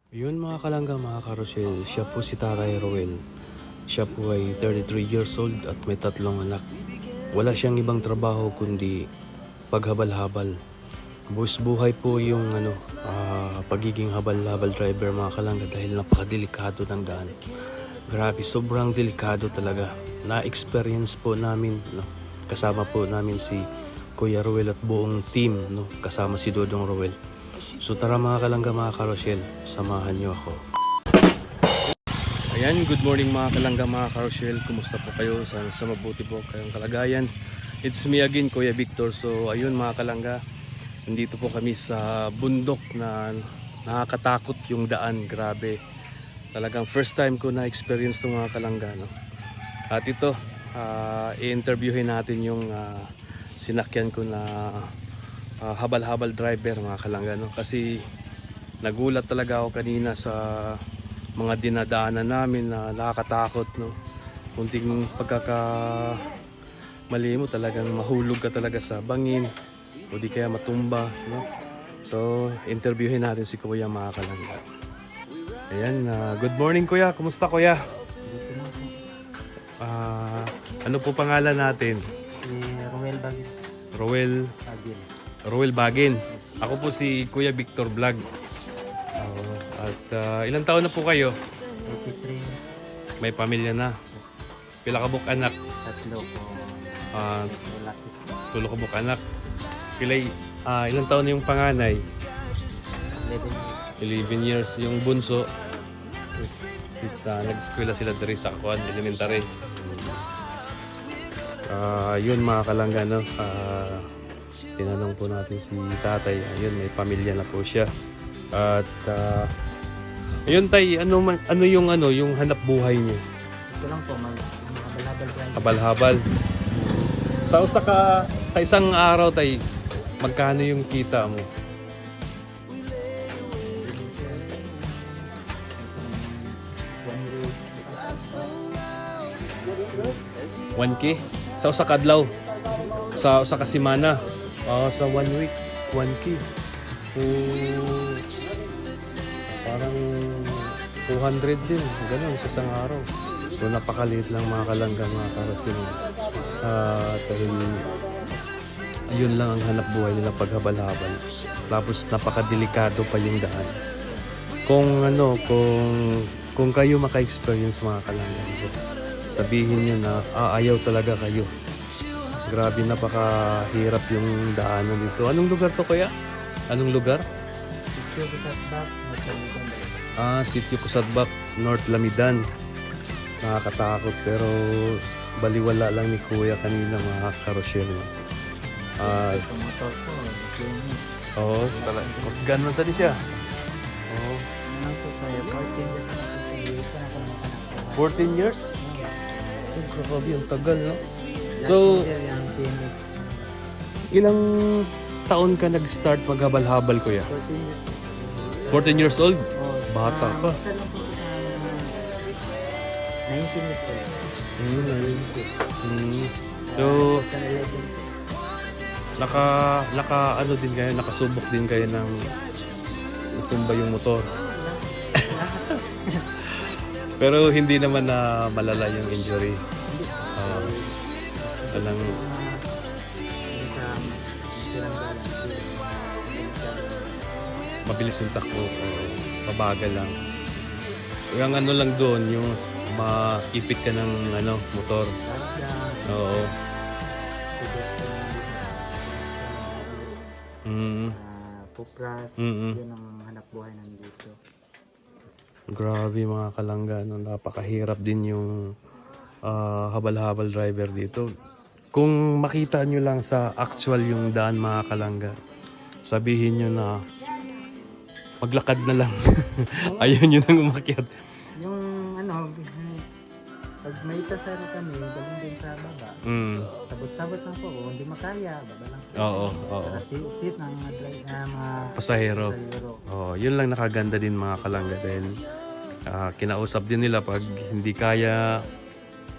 Yun mga kalangga, mga karosel, siya po si Tatay Roel. Siya po ay 33 years old at may 3 anak. Wala siyang ibang trabaho kundi paghabal-habal. Buwis buhay po yung pagiging habal-habal driver mga kalangga dahil napakadelikado ng daan. Grabe, sobrang delikado talaga. Na-experience po namin, no? Kasama po namin si Kuya Roel at buong team, no? Kasama si Dodong Roel. So tara mga kalangga, mga karosel, samahan niyo ako. Ayan, good morning mga kalangga, mga karosel. Kumusta po kayo? Sana sa mabuti po kayong kalagayan. It's me again, Kuya Victor. So ayun mga kalangga, nandito po kami sa bundok na nakakatakot yung daan. Grabe. Talagang first time ko na experience itong mga kalangga, no? At ito, i-interviewin natin yung sinakyan ko na habal-habal driver mga kalangga, no? Kasi nagulat talaga ako kanina sa mga dinadaanan namin na nakakatakot, no? Kunting pagkakamali mo talagang mahulog ka talaga sa bangin o di kaya matumba, no? So interviewin natin si Kuya mga kalangga. Ayan, good morning Kuya, kumusta Kuya? Ano po pangalan natin? Si Roel Bagin. Roel Bagin. Roel Bagin. Ako po si Kuya Victor Vlog. At ilang taon na po kayo? 83. May pamilya na. Pila ka buk anak? Tatlo po. Lalaki. Tulo ka buk anak. Pilay, ilang taon na yung panganay? 11 years. Yung bunso, nag-eskwela sila diri sa Kuan Elementary. Yun mga kalangga, no? Tinanong po natin si tatay. Ayun, may pamilya na po siya. At ayun tay, ano yung hanap buhay niyo? Ito lang po, mga habal-habal driver. Habal-habal. Sa isang araw tay, magkano yung kita mo? One week. 1K? Sa usa ka adlaw? Sa usa ka semana? Sa 1 week, 1K. Parang 200 din, ganun sa isang araw. So napakaliit lang mga kalangga, mga karating. Dahil yun lang ang hanap buhay nila paghabal-habal. Tapos napakadelikado pa yung daan. Kung kayo maka-experience mga kalangga, sabihin nyo na ayaw talaga kayo. Grabe, napakahirap yung daanan dito. Anong lugar to kuya? Anong lugar? Sityo Busatbak, North Lamidan. Sityo Kusatbak, North Lamidan. Nakakatakot pero baliwala lang ni kuya kanina mga karosel. Ito motor po. Oo, talaga. Kusgan man sa di siya. Oo. Ano po sa'yo? 14 years na po sa iyo. Ito na po naman 14 years? Grabe, ang tagal, no? So, yung PMX. ilang taon ka nag-start maghabal-habal kuya? 14 years. 14 years old? Oh, Bata pa. Isa lang po sa 19 years old. So, Sa 11. ano din kayo, nakasubok din kayo ng tumba yung motor. Pero hindi naman na malala yung injury. Talang mabilis yung takbo, mabagal lang. Yung ano lang doon, yung maipit ka ng motor. Oo. Pupras, Mm-mm. yun ang hanap buhay nandito. Grabe mga kalangga, no? Napakahirap din yung habal-habal driver dito. Kung makita nyo lang sa actual yung daan mga kalangga, sabihin nyo na maglakad na lang. Ayaw nyo nang umakyat. Yung pag may tasaro kami, galing din sa baba. Sabot-sabot lang po, kung hindi makaya, baba lang. Oo. Para sit ng mga Pasahero. pasahero. Yun lang nakaganda din mga kalangga dahil kinausap din nila pag hindi kaya,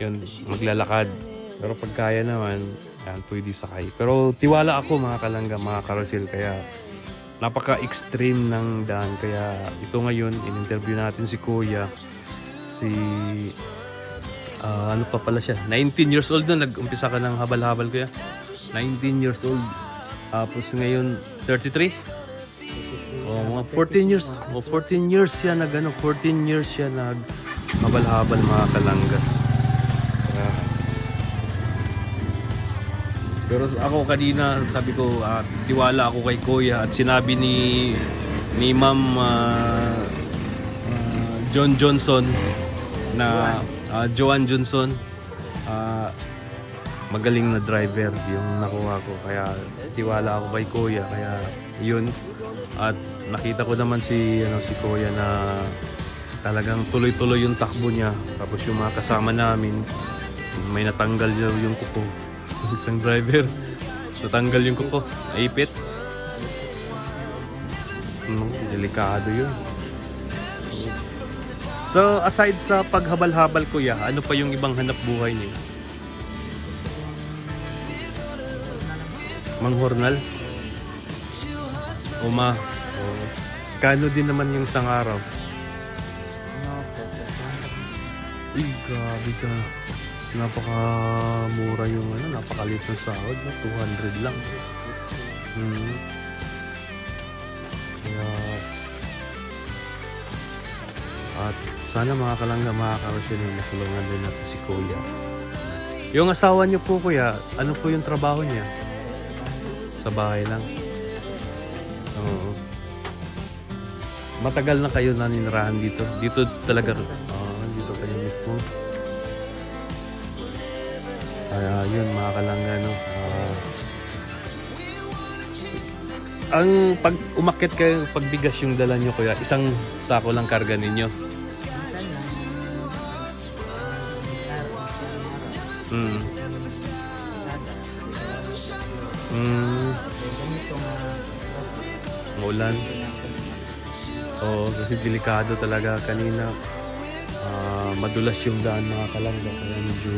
yun, maglalakad. Pero pag kaya naman, yan, pwede sakay. Pero tiwala ako mga kalangga, mga karosel, kaya napaka-extreme ng daan. Kaya ito ngayon, in-interview natin si Kuya. Ano pa pala siya? 19 years old na nag-umpisa ka ng habal-habal, Kuya. 19 years old. Tapos ngayon, 33? Mga 14 years. 14 years siya 14 years siya habal-habal, mga kalangga. Pero ako kanina, sabi ko, tiwala ako kay Kuya at sinabi ni Ma'am John Johnson na Joan Johnson, magaling na driver yung nakuha ko. Kaya tiwala ako kay Kuya. Kaya yun. At nakita ko naman si Kuya na talagang tuloy-tuloy yung takbo niya. Tapos yung mga kasama namin, may natanggal yung kuko. Isang driver, natanggal yung kuko, naipit. Delikado yun. So aside sa paghabal-habal, Kuya, ano pa yung ibang hanap buhay niyo? Manghornal? Uma. Oh. Kano din naman yung isang araw? Uy, grabe ka. Napakamura yung napakaliit ng sahod, 200 lang. Kaya, at sana mga kalangga, mga karosyal, matulungan din natin si Kuya. Yung asawa niyo po, Kuya, ano po yung trabaho niya? Sa bahay lang. Oo. Matagal na kayo naninirahan dito? Dito talaga, dito kayo mismo. Yun mga kalangga, ang pag umakyat kayo, pagbigas yung dala nyo, Kuya, isang sako lang karga ninyo. Ulan. Oo, kasi delikado talaga kanina. Madulas yung daan, mga kalangga, kaya medyo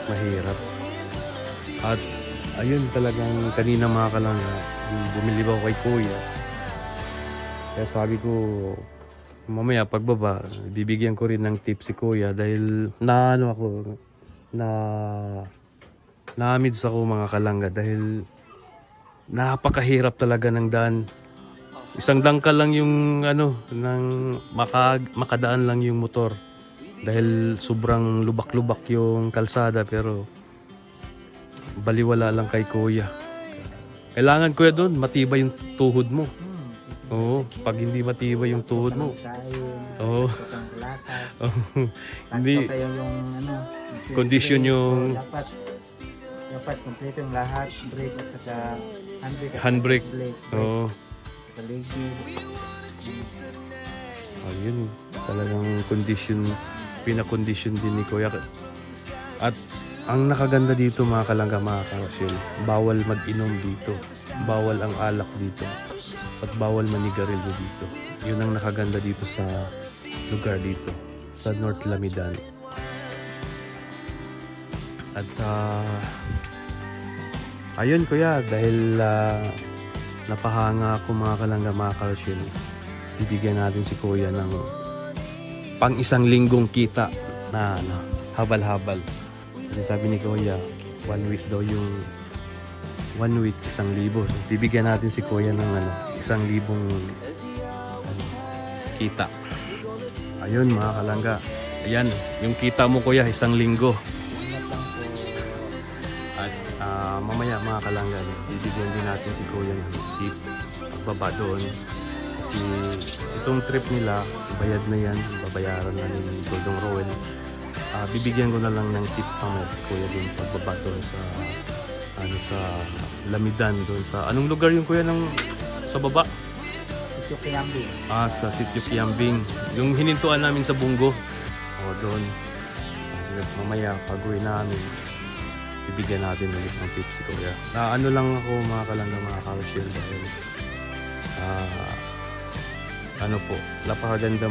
mahirap. At ayun, talagang kanina mga kalangga, bumili ba ako kay Kuya. Kaya sabi ko, mamaya pagbaba, bibigyan ko rin ng tip si Kuya dahil na-amids ako mga kalangga dahil napakahirap talaga ng daan. Isang dangkal lang yung makadaan lang yung motor dahil sobrang lubak-lubak yung kalsada, pero baliwala lang kay Kuya. Kailangan, Kuya, doon matibay yung tuhod mo. Oo, pag hindi matibay yung tuhod mo. Oo. Hindi condition yung dapat kompleto yung lahat, brake at saka handbrake. Oo. Paligid. Ayun, talagang pinakondisyon din ni Kuya. At ang nakaganda dito mga kalangga, mga karosyel, bawal mag-inom dito, bawal ang alak dito, at bawal manigarilyo dito. Yun ang nakaganda dito sa lugar dito, sa North Lamidan. At ayun, Kuya, dahil napahanga ako mga kalangga, mga karosyel, bibigyan natin si Kuya ng pang isang linggong kita na habal-habal. Kasi sabi ni Kuya, 1 week daw yung 1 week, 1,000. So, bibigyan natin si Kuya ng 1,000 kita. Ayun mga kalangga. Ayan, yung kita mo, Kuya, 1 linggo. At mamaya mga kalangga, bibigyan din natin si Kuya ng tip pagbaba doon. Kasi itong trip nila, bayad na yan, babayaran na ni Goldong Roel. Bibigyan ko na lang ng tip pamaya si Kuya doon pagbaba doon sa Lamidan doon sa anong lugar yung Kuya sa baba? Sitio Kiambing. Sa Sitio Kiambing. Yung hinintuan namin sa Bungo. Doon. Mamaya pag-uwi namin, bibigyan natin ulit ng tip si Kuya. Ano lang ako mga kalangga, mga karosyel, dahil napakaganda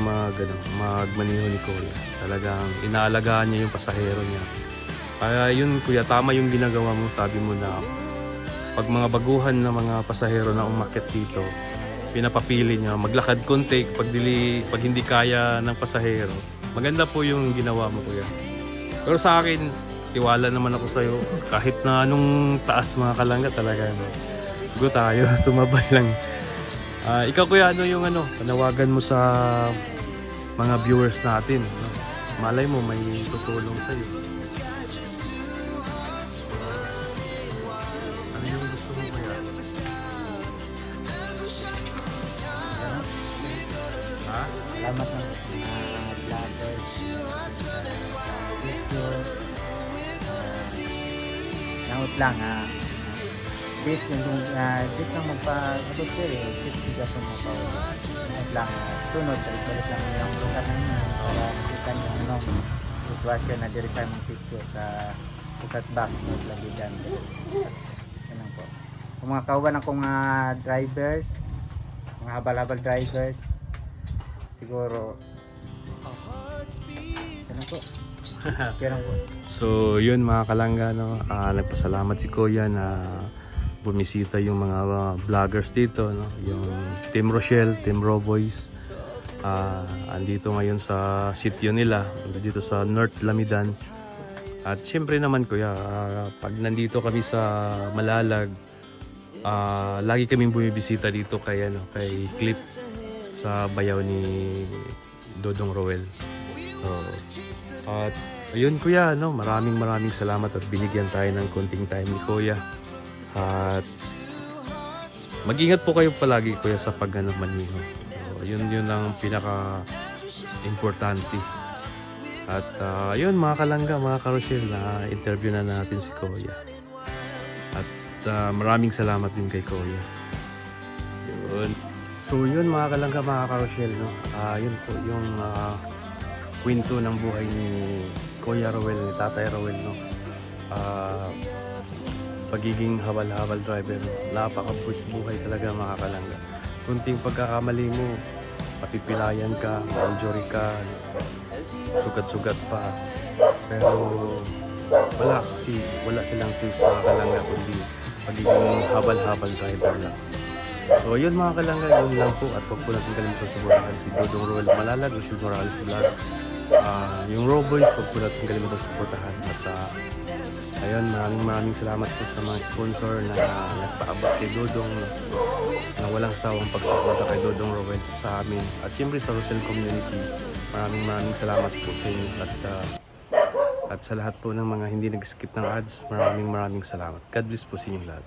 magmaniho ni Kuya. Talagang inaalagaan niya yung pasahero niya. Kaya yun, Kuya, tama yung ginagawa mo. Sabi mo na pag mga baguhan na mga pasahero na umakyat dito, pinapapili niya maglakad konti pag hindi kaya ng pasahero. Maganda po yung ginawa mo, kuya. Pero sa akin, tiwala naman ako sa'yo. Kahit na anong taas mga kalangga talaga. No? Go tayo, sumabay lang. Ikaw kuya, ano yung panawagan mo sa mga viewers natin? No? Malay mo, may tutulong sa'yo. Ano yung gusto mo kuya? Ha? Salamat ng mga vloggers, video. Naut lang Dit yung dit lang magpa-abot ko dit siya po naut lang tunod balik lang yung lugar na yun para makita nyo sitwasyon na diri sa mong sityo sa pusat back ng Lagigan. Yan lang po. Kung mga kauban akong drivers, mga habal-habal drivers, siguro yan lang po. Yan lang po. So yun mga kalangga, nagpasalamat si Kuya na bumisita yung mga vloggers dito, no? Yung Team Rochelle, Team Roboys. Andito ngayon sa sitio nila, dito sa North Lamidan. At syempre naman kuya, pag nandito kami sa Malalag, lagi kaming bumibisita dito kay Clip sa bayaw ni Dodong Roel. So, at ayun kuya, maraming salamat at binigyan tayo ng konting time ni Kuya. At mag-ingat po kayo palagi kuya sa pag-maneho. So, yun ang pinaka importante. At yun mga kalangga, mga karosyel, na interview na natin si Kuya. At maraming salamat din kay Kuya. Yun. So yun mga kalangga, mga karosyel, yun po yung kwento ng buhay ni Kuya Roel, ni Tatay Roel, pagiging habal-habal driver, napaka-push buhay talaga mga kalangga. Kunting pagkakamali mo, papipilayan ka, ma-injury ka, sugat-sugat pa. Pero wala silang choice mga kalangga kundi pagiging habal-habal driver lang. So yun mga kalangga, yun lang po. At huwag po natin kalimutan suportahan si Dodong Roel Malalag, Rochelle Morales Vlog. Yung Roboys, huwag po natin kalimutan suportahan. At ayun, maraming salamat po sa mga sponsor na nagpaabot kay Dodong, na walang sawang pagsuporta kay Dodong Roel sa amin. At siyempre sa Rochelle Community, maraming salamat po sa inyo. At sa lahat po ng mga hindi nag-skip ng ads, maraming salamat. God bless po sa inyong lahat.